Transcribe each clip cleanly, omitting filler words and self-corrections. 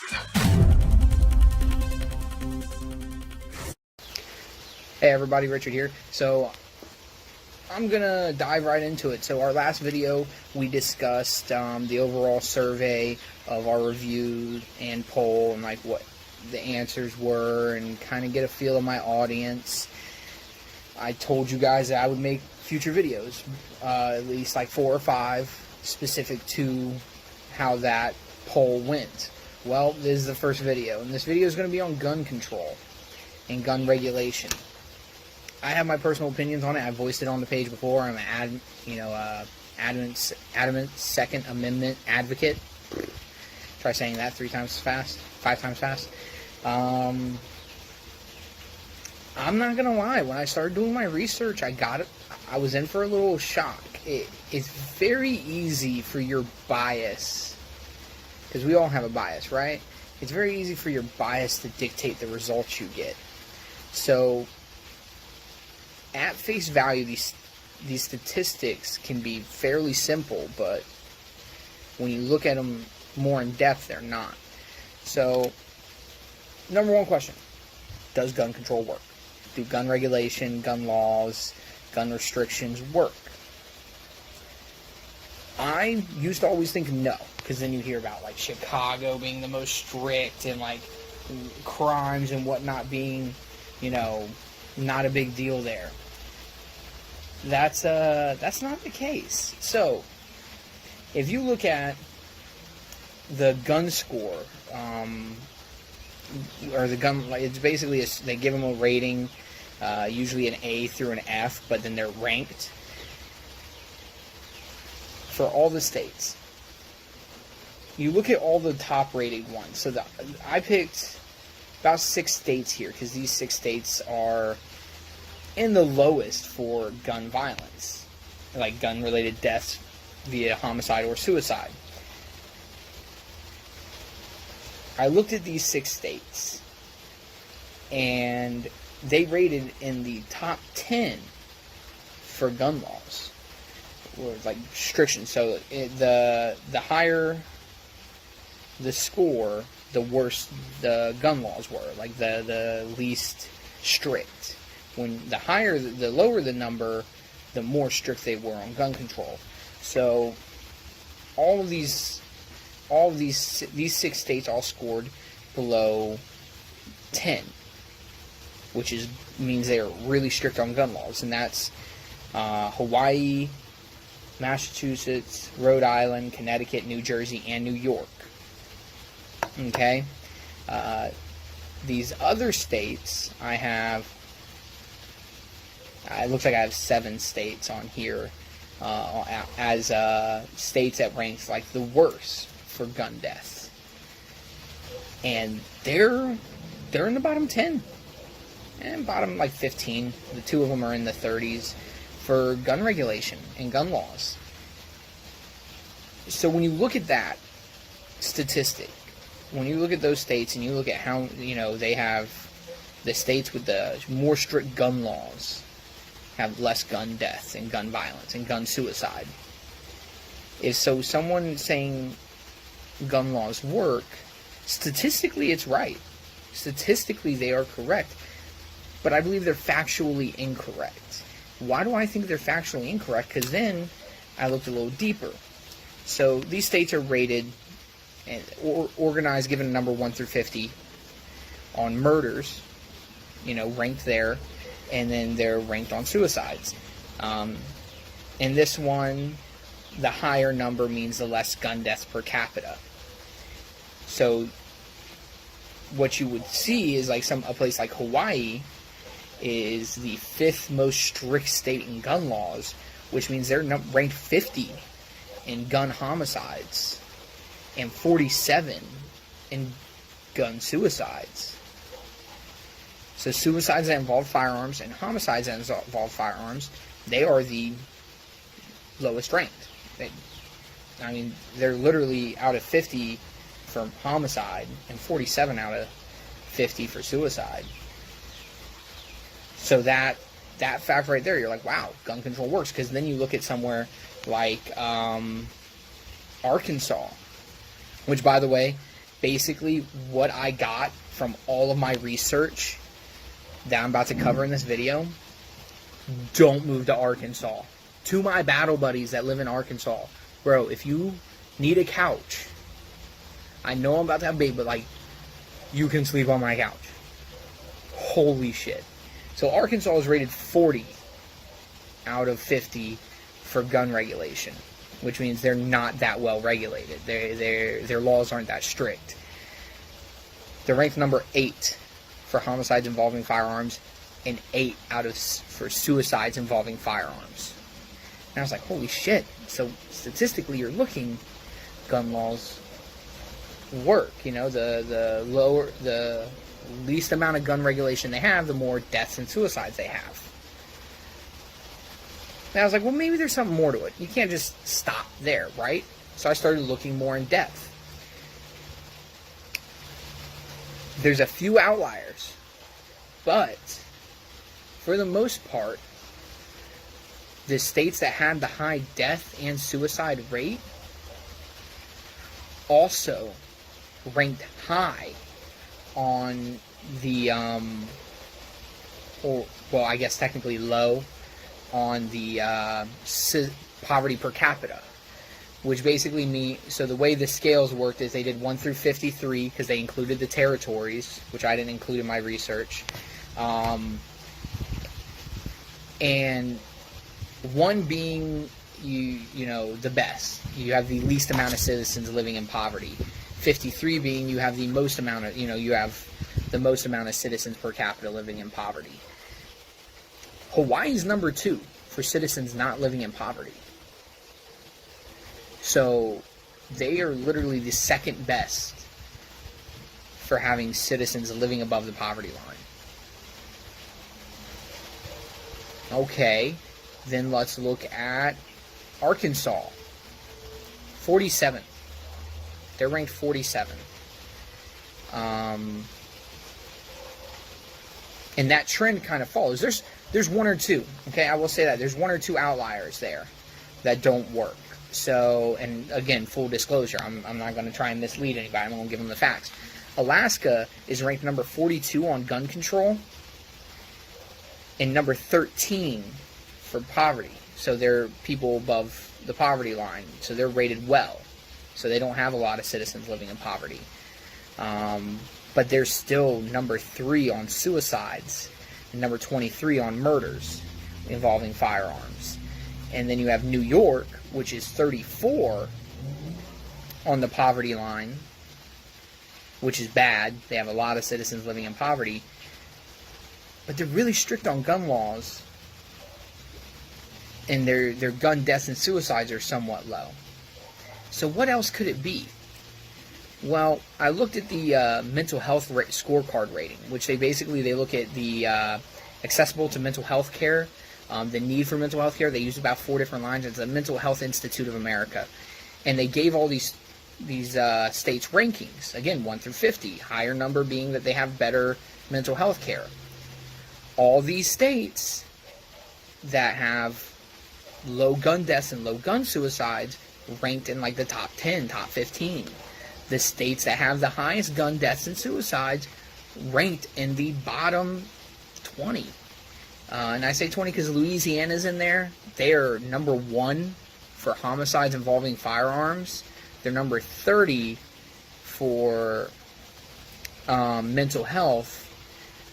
Hey everybody, Richard here. So I'm gonna dive right into it. So our last video we discussed the overall survey of our review and poll and like what the answers were and kind of get a feel of my audience. I told you guys that I would make future videos, at least like 4 or 5 specific to how that poll went. Well, this is the first video, and this video is going to be on gun control and gun regulation. I have my personal opinions on it. I voiced it on the page before. I'm an adamant Second Amendment advocate. Try saying that 5 times fast. I'm not gonna lie. When I started doing my research, I was in for a little shock. It's very easy for your bias, because we all have a bias, right? It's very easy for your bias to dictate the results you get. So, at face value, these statistics can be fairly simple, but when you look at them more in depth, they're not. So, number one question: does gun control work? Do gun regulation, gun laws, gun restrictions work? I used to always think no, because then you hear about like Chicago being the most strict and like crimes and whatnot being, not a big deal there. That's not the case. So, if you look at the gun score, or the gun, it's basically they give them a rating, usually an A through an F, but then they're ranked for all the states. You look at all the top rated ones. So I picked about 6 states here, because these 6 states are in the lowest for gun violence, like gun-related deaths via homicide or suicide. I looked at these 6 states, and they rated in the top 10 for gun laws, or like restrictions. So the higher the score, the worse the gun laws were, like the least strict. When the lower the number, the more strict they were on gun control. So all of these 6 states all scored below 10, which means they are really strict on gun laws, and that's Hawaii, Massachusetts, Rhode Island, Connecticut, New Jersey, and New York. Okay, these other states it looks like I have 7 states on here as states that ranks like the worst for gun deaths, and they're in the bottom 10 and bottom like 15. The 2 of them are in the 30s for gun regulation and gun laws. So when you look at that statistic, when you look at those states and you look at how they have the states with the more strict gun laws have less gun deaths and gun violence and gun suicide. So someone saying gun laws work, statistically it's right. Statistically they are correct. But I believe they're factually incorrect. Why do I think they're factually incorrect? Because then I looked a little deeper. So these states are rated and organized, given a number 1 through 50 on murders, ranked there. And then they're ranked on suicides. In this one, the higher number means the less gun deaths per capita. So what you would see is like a place like Hawaii is the 5th most strict state in gun laws, which means they're ranked 50 in gun homicides and 47 in gun suicides. So suicides that involve firearms and homicides that involve firearms, they are the lowest ranked. They're literally out of 50 for homicide and 47 out of 50 for suicide. So that fact right there, you're like, wow, gun control works. Because then you look at somewhere like Arkansas, which, by the way, basically what I got from all of my research that I'm about to cover in this video. Don't move to Arkansas. To my battle buddies that live in Arkansas, bro, if you need a couch, I know I'm about to have a baby, but like, you can sleep on my couch. Holy shit. So Arkansas is rated 40 out of 50 for gun regulation, which means they're not that well regulated. Their laws aren't that strict. They're ranked number 8 for homicides involving firearms and 8 for suicides involving firearms. And I was like, holy shit. So statistically, you're looking, gun laws work. You know, the least amount of gun regulation they have, the more deaths and suicides they have. And I was like, well, maybe there's something more to it. You can't just stop there, right? So I started looking more in depth. There's a few outliers, but for the most part, the states that had the high death and suicide rate also ranked high on the, well, I guess technically low on the poverty per capita, which basically means, so the way the scales worked is they did 1 through 53 because they included the territories, which I didn't include in my research, and 1 being you know the best, you have the least amount of citizens living in poverty. 53 being you have the most amount of, you have the most amount of citizens per capita living in poverty. Hawaii's number 2 for citizens not living in poverty. So they are literally the second best for having citizens living above the poverty line. Okay, then let's look at Arkansas. 47th. They're ranked 47. And that trend kind of follows. There's 1 or 2. Okay, I will say that. There's 1 or 2 outliers there that don't work. So, and again, full disclosure, I'm not going to try and mislead anybody. I'm going to give them the facts. Alaska is ranked number 42 on gun control and number 13 for poverty. So they're people above the poverty line. So they're rated well. So they don't have a lot of citizens living in poverty. But they're still number 3 on suicides and number 23 on murders involving firearms. And then you have New York, which is 34 on the poverty line, which is bad. They have a lot of citizens living in poverty. But they're really strict on gun laws. And their gun deaths and suicides are somewhat low. So what else could it be? Well, I looked at the mental health scorecard rating, which they look at the accessible to mental health care, the need for mental health care. They use about 4 different lines. It's the Mental Health Institute of America. And they gave all these states rankings, again, 1 through 50, higher number being that they have better mental health care. All these states that have low gun deaths and low gun suicides ranked in like the top 10, top 15. The states that have the highest gun deaths and suicides ranked in the bottom 20. And I say 20 because Louisiana's in there. They are number 1 for homicides involving firearms. They're number 30 for mental health.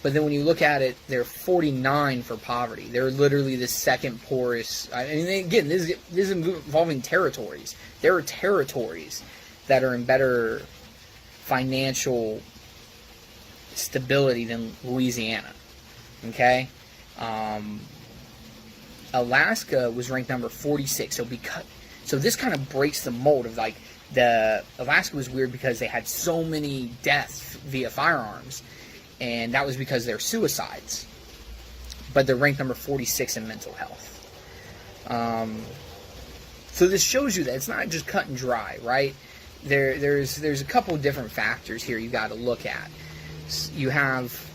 But then when you look at it, they're 49 for poverty. They're literally the second poorest. I mean, again, this is involving territories. There are territories that are in better financial stability than Louisiana. Okay? Alaska was ranked number 46. So this kind of breaks the mold of like Alaska was weird because they had so many deaths via firearms. And that was because they're suicides. But they're ranked number 46 in mental health. So this shows you that it's not just cut and dry, right? There's a couple of different factors here you got to look at. You have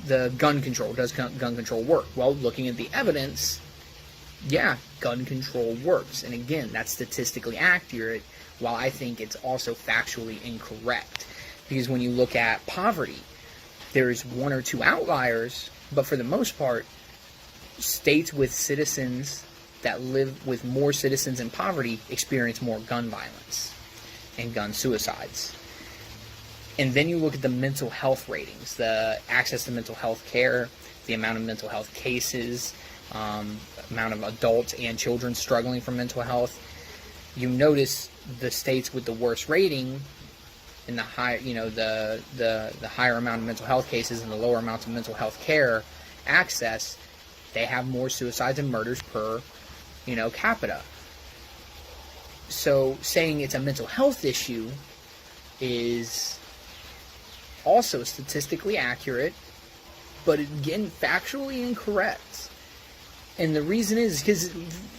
the gun control. Does gun control work? Well, looking at the evidence, yeah, gun control works. And again, that's statistically accurate, while I think it's also factually incorrect. Because when you look at poverty, there's one or two outliers, but for the most part, states with citizens that live with more citizens in poverty experience more gun violence and gun suicides. And then you look at the mental health ratings, the access to mental health care, the amount of mental health cases, amount of adults and children struggling from mental health. You notice the states with the worst rating and the high, the higher amount of mental health cases and the lower amounts of mental health care access, they have more suicides and murders per, capita. So saying it's a mental health issue is also statistically accurate, but again, factually incorrect. And the reason is because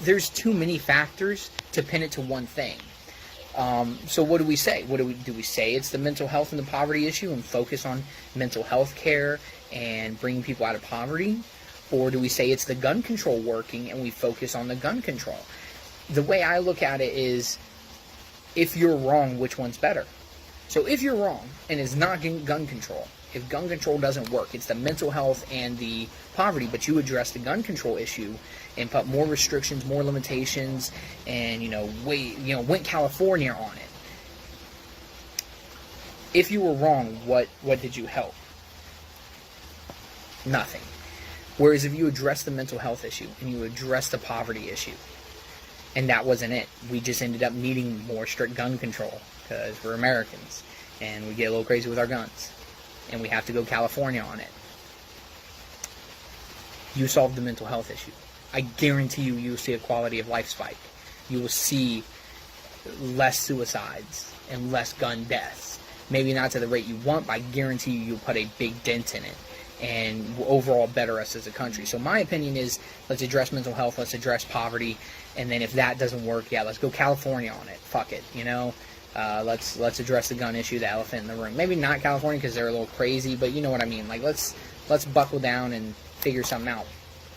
there's too many factors to pin it to one thing. So what do we say? Do we say it's the mental health and the poverty issue and focus on mental health care and bringing people out of poverty? Or do we say it's the gun control working and we focus on the gun control? The way I look at it is, if you're wrong, which one's better? So if you're wrong and it's not gun control, if gun control doesn't work, it's the mental health and the poverty, but you address the gun control issue and put more restrictions, more limitations, and went California on it. If you were wrong, what did you help? Nothing. Whereas if you address the mental health issue and you address the poverty issue, and that wasn't it, we just ended up needing more strict gun control because we're Americans and we get a little crazy with our guns and we have to go California on it. You solve the mental health issue. I guarantee you will see a quality of life spike. You will see less suicides and less gun deaths. Maybe not to the rate you want, but I guarantee you'll put a big dent in it and overall better us as a country. So my opinion is, let's address mental health, let's address poverty, and then if that doesn't work, let's go California on it. Fuck it, let's address the gun issue, the elephant in the room. Maybe not California because they're a little crazy, but you know what I mean. Like let's buckle down and figure something out.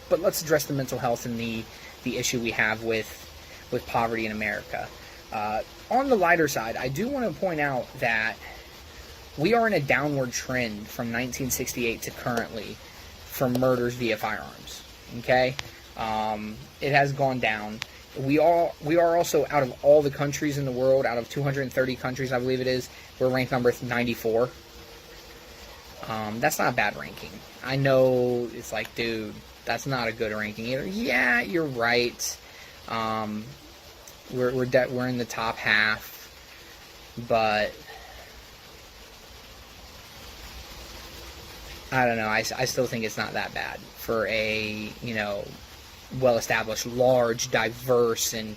But let's address the mental health and the issue we have with poverty in America. On the lighter side, I do want to point out that we are in a downward trend from 1968 to currently for murders via firearms. Okay, it has gone down. We are also, out of all the countries in the world, out of 230 countries, I believe it is, we're ranked number 94. That's not a bad ranking. I know it's like, dude, that's not a good ranking either. Yeah, you're right. We're in the top half, but I don't know. I still think it's not that bad for a well-established, large, diverse, and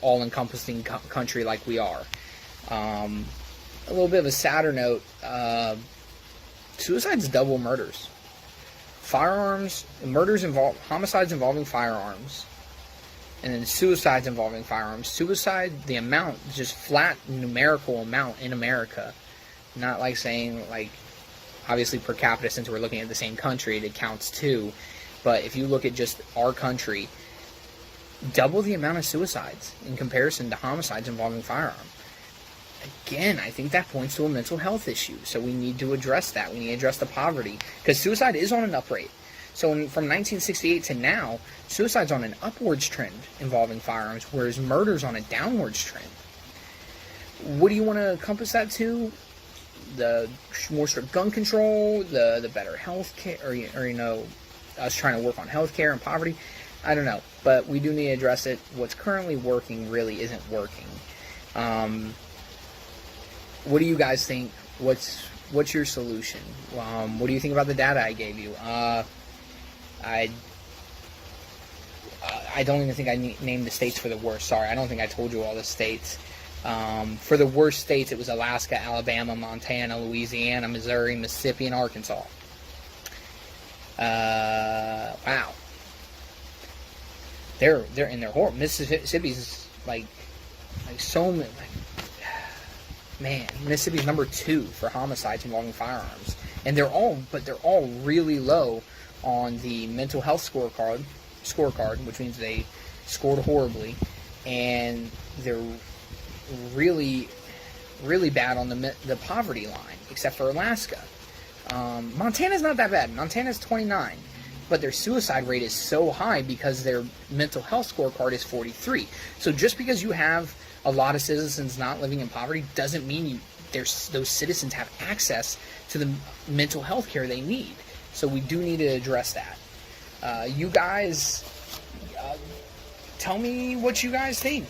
all-encompassing country like we are. A little bit of a sadder note: suicides double murders. Homicides involving firearms, and then suicides involving firearms. Suicide, the amount, just flat numerical amount in America. Not like saying obviously per capita, since we're looking at the same country, it counts too. But if you look at just our country, double the amount of suicides in comparison to homicides involving firearms. Again, I think that points to a mental health issue. So we need to address that. We need to address the poverty. Because suicide is on an up rate. So from 1968 to now, suicide's on an upwards trend involving firearms, whereas murder's on a downwards trend. What do you want to encompass that to? The more strict gun control, the better health care, or us trying to work on health care and poverty. I don't know, but we do need to address it. What's currently working really isn't working. What do you guys think? What's your solution? What do you think about the data I gave you? I don't even think I named the states for the worst. Sorry, I don't think I told you all the states. For the worst states, it was Alaska, Alabama, Montana, Louisiana, Missouri, Mississippi, and Arkansas. Wow. They're horrible. Mississippi's Mississippi's number 2 for homicides involving firearms, and they're all really low on the mental health scorecard, which means they scored horribly, and they're really, really bad on the poverty line, except for Alaska. Montana's not that bad. Montana's 29, but their suicide rate is so high because their mental health scorecard is 43. So just because you have a lot of citizens not living in poverty doesn't mean those citizens have access to the mental health care they need. So we do need to address that. You guys, tell me what you guys think.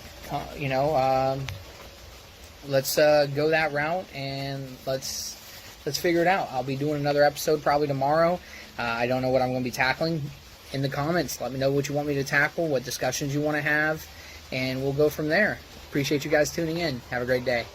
Let's go that route, and let's figure it out. I'll be doing another episode probably tomorrow. I don't know what I'm going to be tackling. In the comments, let me know what you want me to tackle, what discussions you want to have, and we'll go from there. Appreciate you guys tuning in. Have a great day.